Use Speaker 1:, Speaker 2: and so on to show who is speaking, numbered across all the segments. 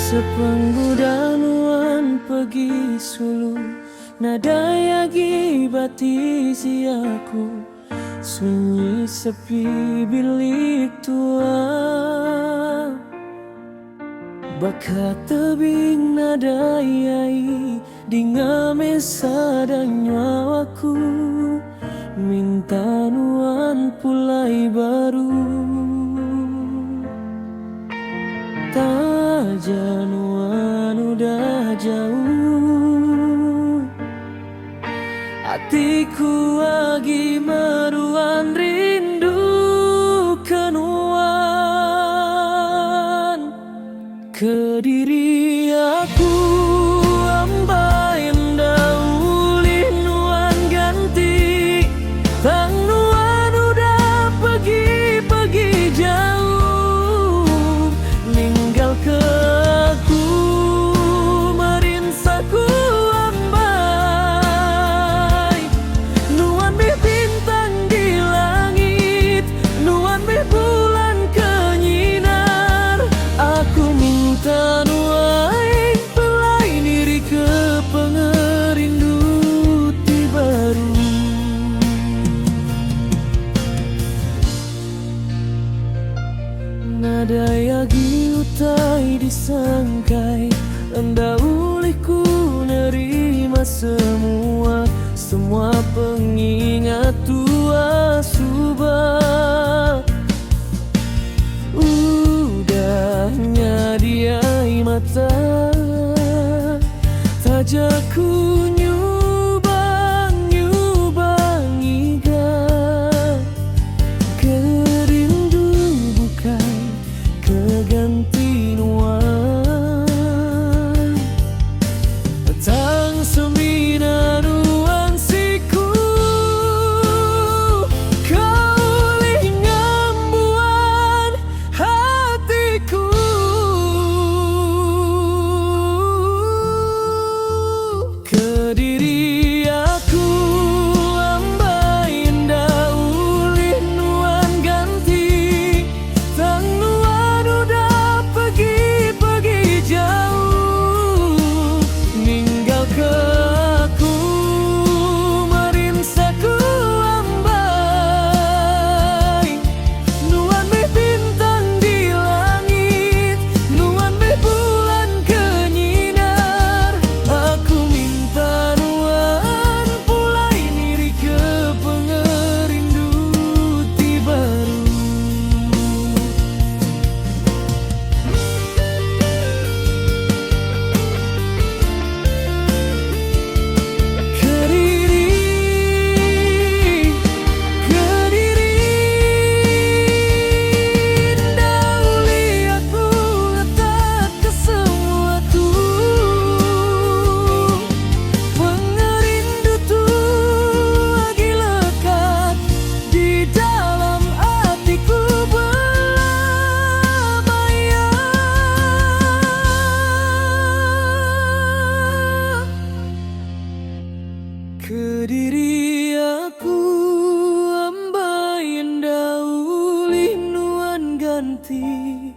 Speaker 1: Sepenggudanuan pergi sulu, nada yagi bati siaku, sunyi sepi bilik tua. Bakat tebing nada yai dinga mesa dan nyawaku, minta nuan pulai baru. Tajanuan udah jauh, hatiku lagi meruan rindu kenuan. Ke diri aku ambai ndauli nuan ganti, tang nuan udah pergi jauh, ninggal ke aku merinsaku ambai. Nuan meh bintang di langit, nuan meh bulan kenyinar. Aku minta nuan pelai diri ke pengerindu ti baru. Nada yagi utai disangkai, enda ulihku nerima semua pengingat tua subah. Nyadiai mata tajaku nyubang iga, kerindu bukan keganti nuan. Tang semina nuan siku, kau lih ngambuan hatiku. Ke diri aku ambai nda ulih nuan ganti, tang nuan udah pergi jauh, ninggal ke aku merinsaku ambai. Nuan meh bintang di langit, nuan meh bulan kenyinar. Aku minta nuan pulai diri ke pengerindu ti baru. Kediri ndauli aku letak ke semua tuh, pengerindu tuh lagi lekat di dalam hatiku belamanya. Ke diri aku ambai nda ulih nuan ganti,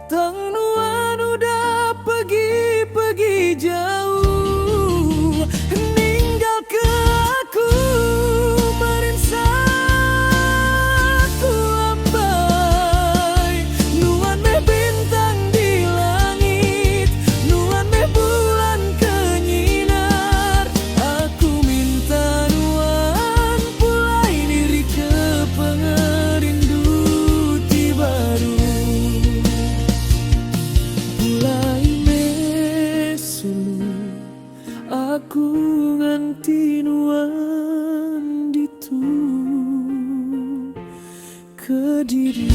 Speaker 1: tang nuan udah pergi jauh, ninggal ke aku merinsaku ambai. Nuan meh bintang di langit, nuan meh bulan kenyinar. Aku minta nuan pulai diri ke pengerindu ti baru. Pulai mesulu aku nganti nuan ditu ke diri.